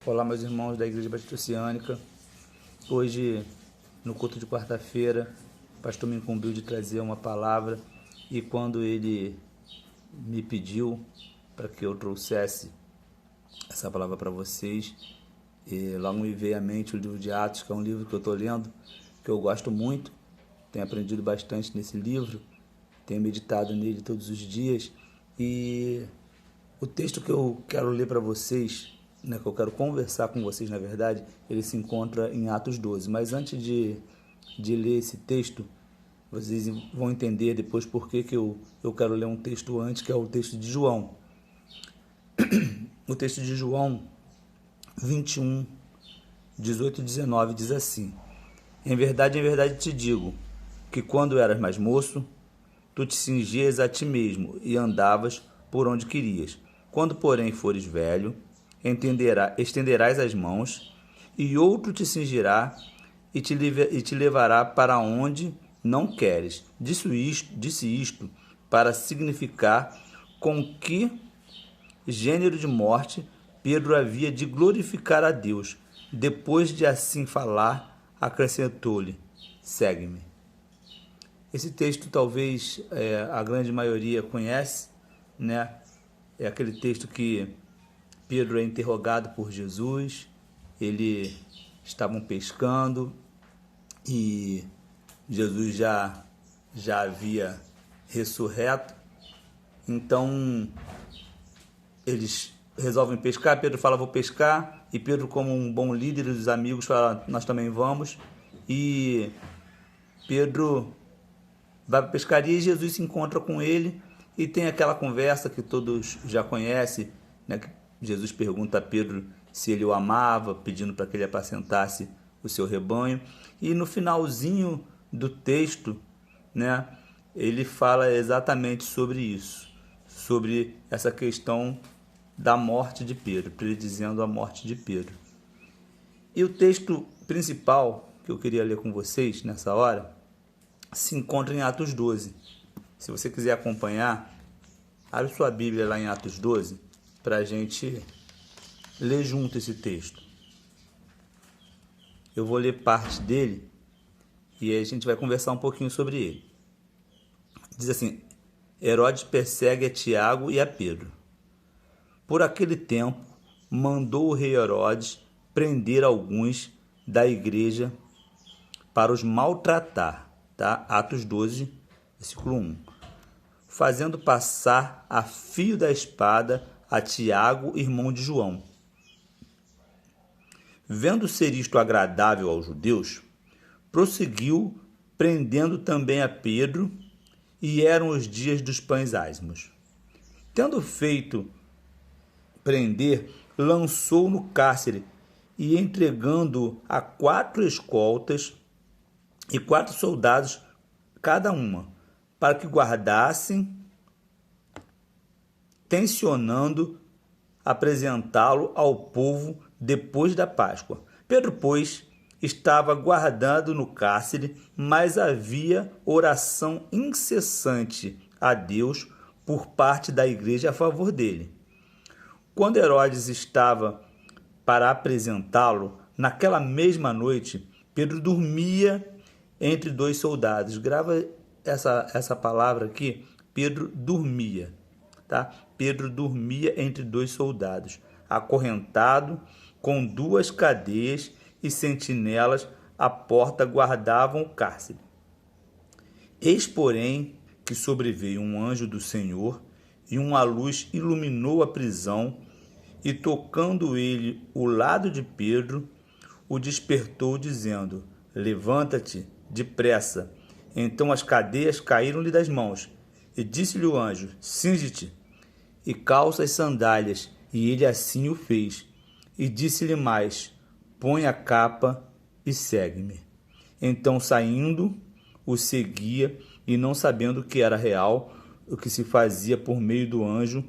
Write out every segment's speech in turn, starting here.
Olá, meus irmãos da Igreja Batista Oceânica. Hoje, no culto de quarta-feira, o pastor me incumbiu de trazer uma palavra e quando ele me pediu para que eu trouxesse essa palavra para vocês, logo me veio à mente o livro de Atos, que é um livro que eu estou lendo, que eu gosto muito, tenho aprendido bastante nesse livro, tenho meditado nele todos os dias e o texto que eu quero ler para vocês, que eu quero conversar com vocês, na verdade, ele se encontra em Atos 12. Mas antes de ler esse texto, vocês vão entender depois por que eu quero ler um texto antes, que é o texto de João. O texto de João 21, 18 e 19 diz assim: em verdade te digo, que quando eras mais moço, tu te cingias a ti mesmo e andavas por onde querias. Quando, porém, fores velho, estenderás as mãos, e outro te cingirá e te levará para onde não queres. Disse isto para significar com que gênero de morte Pedro havia de glorificar a Deus. Depois de assim falar, acrescentou-lhe: segue-me. Esse texto talvez a grande maioria conhece, né? É aquele texto que Pedro é interrogado por Jesus, eles estavam pescando e Jesus já havia ressurreto, então eles resolvem pescar. Pedro fala: vou pescar, e Pedro, como um bom líder dos amigos, fala: nós também vamos, e Pedro vai para a pescaria e Jesus se encontra com ele e tem aquela conversa que todos já conhecem, né? Que Jesus pergunta a Pedro se ele o amava, pedindo para que ele apacentasse o seu rebanho. E no finalzinho do texto, né, ele fala exatamente sobre isso, sobre essa questão da morte de Pedro, predizendo a morte de Pedro. E o texto principal que eu queria ler com vocês nessa hora se encontra em Atos 12. Se você quiser acompanhar, abre sua Bíblia lá em Atos 12 para a gente ler junto esse texto. Eu vou ler parte dele e aí a gente vai conversar um pouquinho sobre ele. Diz assim: Herodes persegue a Tiago e a Pedro. Por aquele tempo, mandou o rei Herodes prender alguns da igreja para os maltratar. Tá? Atos 12, versículo 1. Fazendo passar a fio da espada a Tiago, irmão de João. Vendo ser isto agradável aos judeus, prosseguiu, prendendo também a Pedro, e eram os dias dos pães ázimos. Tendo feito prender, lançou no cárcere, e entregando a 4 escoltas e 4 soldados cada uma, para que guardassem, tencionando apresentá-lo ao povo depois da Páscoa. Pedro, pois, estava guardado no cárcere, mas havia oração incessante a Deus por parte da igreja a favor dele. Quando Herodes estava para apresentá-lo, naquela mesma noite, Pedro dormia entre 2 soldados. Grava essa palavra aqui: Pedro dormia, tá? Pedro dormia entre 2 soldados, acorrentado, com 2 cadeias e sentinelas à porta guardavam o cárcere. Eis, porém, que sobreveio um anjo do Senhor, e uma luz iluminou a prisão, e tocando ele o lado de Pedro, o despertou, dizendo: levanta-te depressa. Então as cadeias caíram-lhe das mãos, e disse-lhe o anjo: cinge-te e calça as sandálias, e ele assim o fez. E disse-lhe mais: põe a capa e segue-me. Então, saindo, o seguia, e não sabendo que era real o que se fazia por meio do anjo,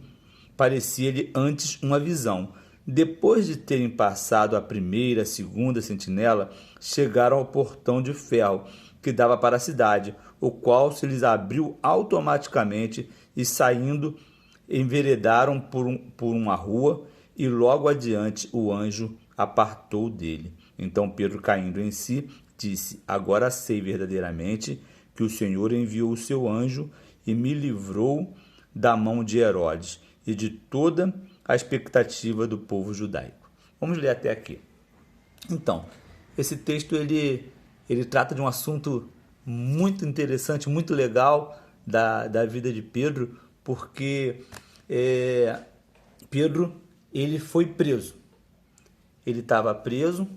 parecia-lhe antes uma visão. Depois de terem passado a primeira, a segunda sentinela, chegaram ao portão de ferro que dava para a cidade, o qual se lhes abriu automaticamente, e saindo, enveredaram por uma rua, e logo adiante o anjo apartou dele. Então Pedro, caindo em si, disse: Agora sei verdadeiramente que o Senhor enviou o seu anjo e me livrou da mão de Herodes e de toda a expectativa do povo judaico. Vamos ler até aqui. Então, esse texto ele trata de um assunto muito interessante, muito legal da vida de Pedro, porque Pedro ele foi preso. Ele estava preso,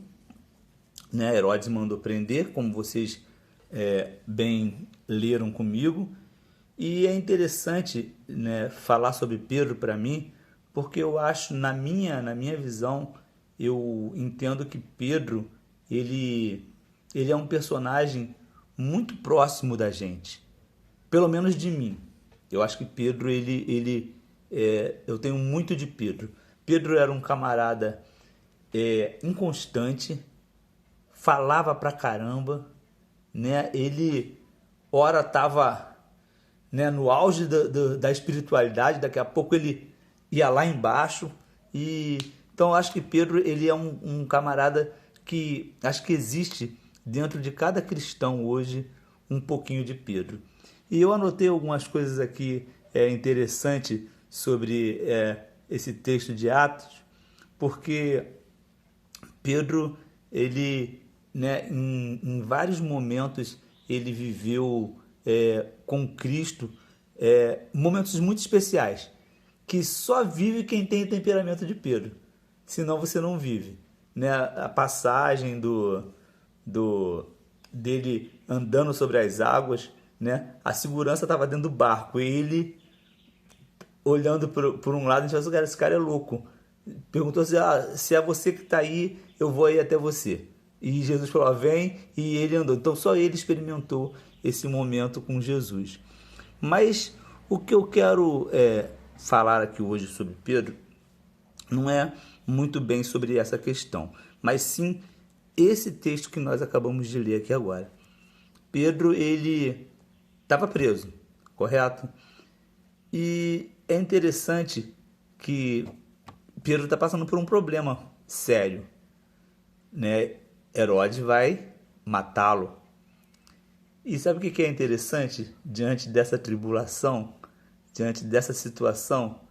né? Herodes mandou prender, como vocês bem leram comigo. E é interessante, né, falar sobre Pedro para mim, porque eu acho, na minha visão, eu entendo que Pedro ele é um personagem muito próximo da gente, pelo menos de mim. Eu acho que Pedro eu tenho muito de Pedro. Pedro era um camarada inconstante, falava pra caramba, né? Ele ora estava, né, no auge da espiritualidade, daqui a pouco ele ia lá embaixo. E então eu acho que Pedro ele é um camarada que acho que existe dentro de cada cristão hoje um pouquinho de Pedro. E eu anotei algumas coisas aqui interessantes sobre esse texto de Atos, porque Pedro, ele, né, em vários momentos, ele viveu com Cristo momentos muito especiais, que só vive quem tem o temperamento de Pedro, senão você não vive. Né? A passagem dele andando sobre as águas, né? A segurança estava dentro do barco, ele olhando por um lado, a gente falou: esse cara é louco. Perguntou se é você que está aí, eu vou aí até você. E Jesus falou: vem, e ele andou. Então só ele experimentou esse momento com Jesus. Mas o que eu quero falar aqui hoje sobre Pedro não é muito bem sobre essa questão, mas sim esse texto que nós acabamos de ler aqui agora. Pedro, ele estava preso, correto? E é interessante que Pedro está passando por um problema sério, né? Herodes vai matá-lo. E sabe o que é interessante diante dessa tribulação, diante dessa situação?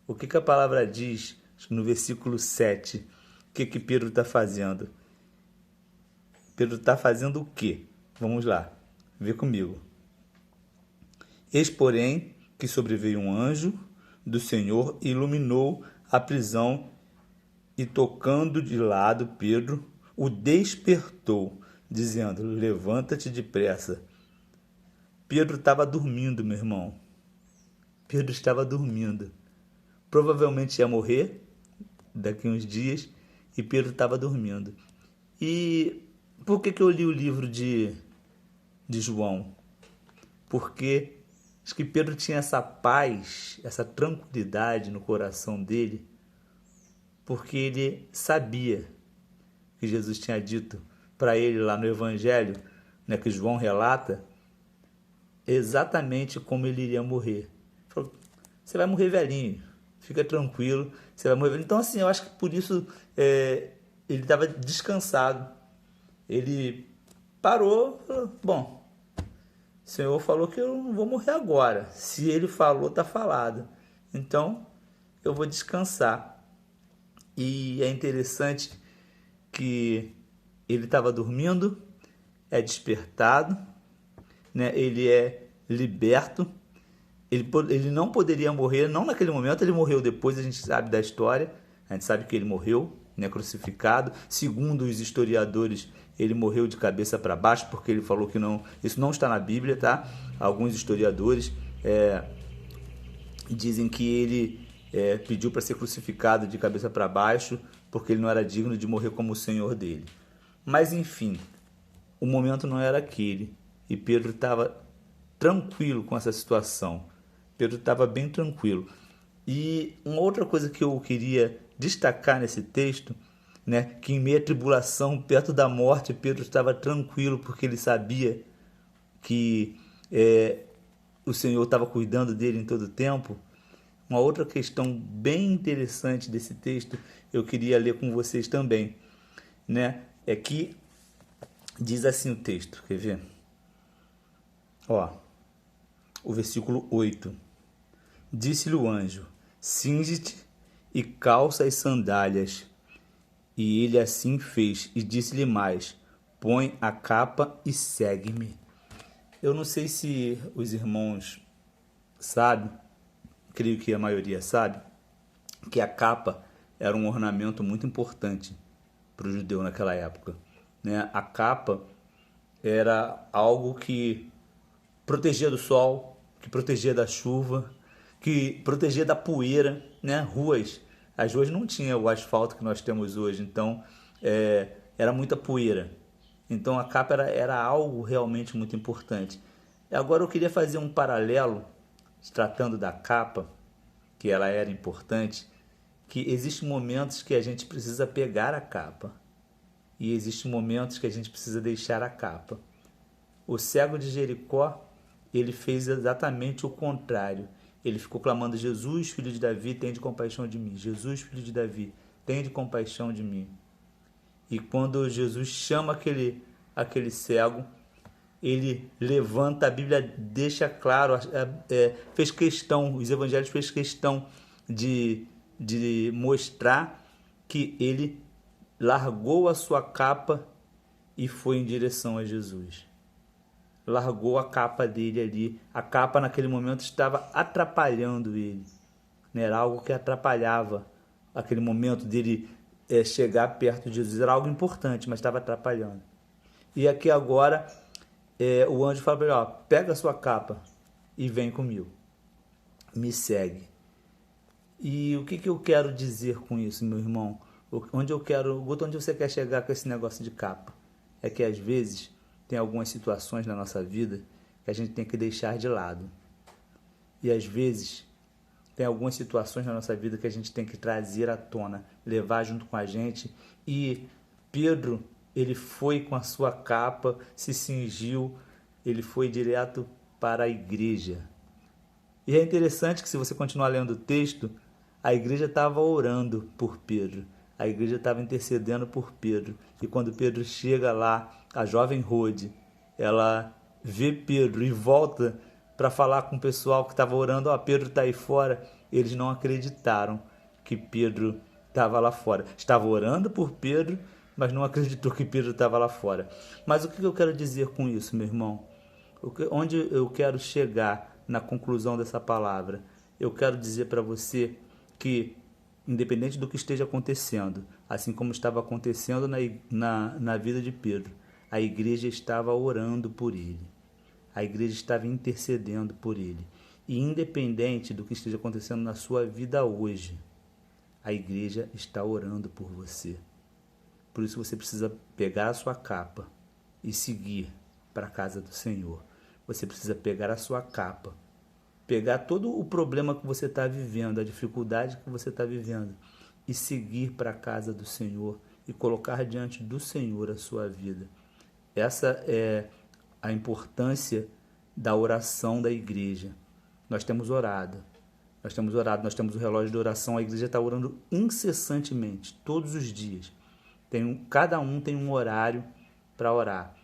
O que a palavra diz no versículo 7? O que Pedro está fazendo? Pedro está fazendo o quê? Vamos lá, vê comigo. Eis, porém, que sobreveio um anjo do Senhor e iluminou a prisão, e tocando de lado Pedro, o despertou, dizendo: levanta-te depressa. Pedro estava dormindo, meu irmão. Pedro estava dormindo. Provavelmente ia morrer daqui a uns dias, e Pedro estava dormindo. E por que eu li o livro de João? Porque acho que Pedro tinha essa paz, essa tranquilidade no coração dele, porque ele sabia que Jesus tinha dito para ele lá no Evangelho, né, que João relata, exatamente como ele iria morrer. Ele falou: você vai morrer velhinho, fica tranquilo, você vai morrer velhinho. Então, assim, eu acho que por isso ele estava descansado. Ele parou e falou: bom, o Senhor falou que eu não vou morrer agora. Se ele falou, está falado. Então, eu vou descansar. E é interessante que ele estava dormindo, é despertado, né? Ele é liberto. Ele não poderia morrer, não naquele momento, ele morreu depois, a gente sabe da história. A gente sabe que ele morreu, né, crucificado. Segundo os historiadores, ele morreu de cabeça para baixo, porque ele falou que não. Isso não está na Bíblia, tá? Alguns historiadores dizem que ele pediu para ser crucificado de cabeça para baixo, porque ele não era digno de morrer como o Senhor dele. Mas enfim, o momento não era aquele, e Pedro estava tranquilo com essa situação. Pedro estava bem tranquilo. E uma outra coisa que eu queria destacar nesse texto, né, que em meio à tribulação, perto da morte, Pedro estava tranquilo, porque ele sabia que o Senhor estava cuidando dele em todo o tempo. Uma outra questão bem interessante desse texto, eu queria ler com vocês também, né? É que diz assim o texto, quer ver? Ó, o versículo 8. Disse-lhe o anjo: cinge-te e calça as sandálias. E ele assim fez, e disse-lhe mais: põe a capa e segue-me. Eu não sei se os irmãos sabem, creio que a maioria sabe, que a capa era um ornamento muito importante para o judeu naquela época, né? A capa era algo que protegia do sol, que protegia da chuva, que protegia da poeira, né? As ruas não tinham o asfalto que nós temos hoje, então era muita poeira. Então a capa era algo realmente muito importante. Agora eu queria fazer um paralelo, tratando da capa, que ela era importante, que existem momentos que a gente precisa pegar a capa e existem momentos que a gente precisa deixar a capa. O cego de Jericó, ele fez exatamente o contrário. Ele ficou clamando: Jesus, filho de Davi, tende compaixão de mim. Jesus, filho de Davi, tende compaixão de mim. E quando Jesus chama aquele cego, ele levanta, a Bíblia deixa claro, fez questão, os evangelhos fez questão de mostrar que ele largou a sua capa e foi em direção a Jesus. Largou a capa dele ali. A capa naquele momento estava atrapalhando ele, né? Era algo que atrapalhava aquele momento dele chegar perto de Jesus. Era algo importante, mas estava atrapalhando. E aqui agora o anjo fala para ele: ó, pega a sua capa e vem comigo, me segue. E o que eu quero dizer com isso, meu irmão? Onde você quer chegar com esse negócio de capa? É que às vezes tem algumas situações na nossa vida que a gente tem que deixar de lado. E às vezes tem algumas situações na nossa vida que a gente tem que trazer à tona, levar junto com a gente. E Pedro, ele foi com a sua capa, se cingiu, ele foi direto para a igreja. E é interessante que, se você continuar lendo o texto, a igreja estava orando por Pedro, a igreja estava intercedendo por Pedro. E quando Pedro chega lá, a jovem Rode, ela vê Pedro e volta para falar com o pessoal que estava orando: ó, Pedro está aí fora. Eles não acreditaram que Pedro estava lá fora. Estava orando por Pedro, mas não acreditou que Pedro estava lá fora. Mas o que eu quero dizer com isso, meu irmão? Onde eu quero chegar na conclusão dessa palavra? Eu quero dizer para você que, independente do que esteja acontecendo, assim como estava acontecendo na vida de Pedro, a igreja estava orando por ele. A igreja estava intercedendo por ele. E independente do que esteja acontecendo na sua vida hoje, a igreja está orando por você. Por isso você precisa pegar a sua capa e seguir para a casa do Senhor. Você precisa pegar a sua capa, pegar todo o problema que você está vivendo, a dificuldade que você está vivendo, e seguir para a casa do Senhor e colocar diante do Senhor a sua vida. Essa é a importância da oração da igreja. Nós temos orado, nós temos o relógio de oração. A igreja está orando incessantemente, todos os dias. Cada um tem um horário para orar.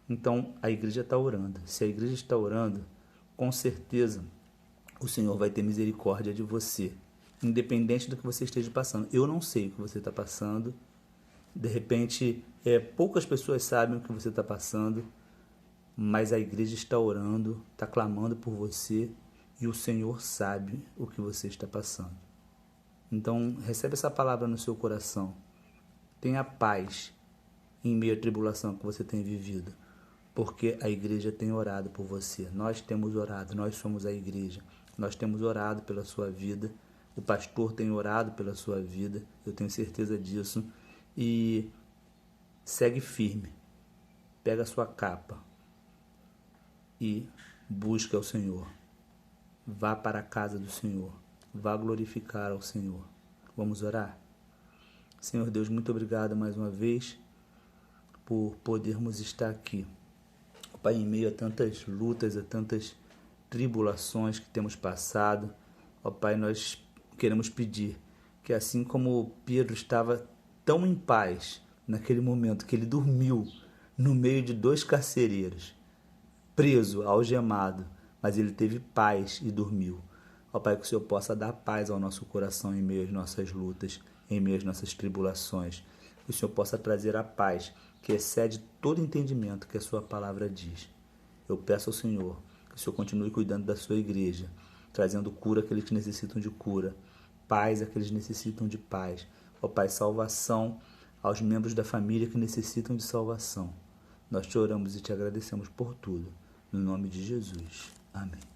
Então a igreja está orando. Se a igreja está orando, com certeza o Senhor vai ter misericórdia de você, independente do que você esteja passando. Eu não sei o que você está passando. De repente, poucas pessoas sabem o que você está passando, mas a igreja está orando, está clamando por você, e o Senhor sabe o que você está passando. Então, recebe essa palavra no seu coração. Tenha paz em meio à tribulação que você tem vivido, porque a igreja tem orado por você. Nós temos orado, nós somos a igreja. Nós temos orado pela sua vida, o pastor tem orado pela sua vida, eu tenho certeza disso. E segue firme, pega a sua capa e busca o Senhor. Vá para a casa do Senhor, vá glorificar ao Senhor. Vamos orar? Senhor Deus, muito obrigado mais uma vez por podermos estar aqui. Pai, em meio a tantas lutas, a tantas tribulações que temos passado, Ó Pai, nós queremos pedir que assim como Pedro estava tão em paz naquele momento que ele dormiu no meio de 2 carcereiros, preso, algemado, mas ele teve paz e dormiu. Ó Pai, que o Senhor possa dar paz ao nosso coração em meio às nossas lutas, em meio às nossas tribulações. Que o Senhor possa trazer a paz que excede todo entendimento que a sua palavra diz. Eu peço ao Senhor que o Senhor continue cuidando da sua igreja, trazendo cura àqueles que necessitam de cura, paz àqueles que necessitam de paz. Ó Pai, salvação aos membros da família que necessitam de salvação. Nós te oramos e te agradecemos por tudo. No nome de Jesus. Amém.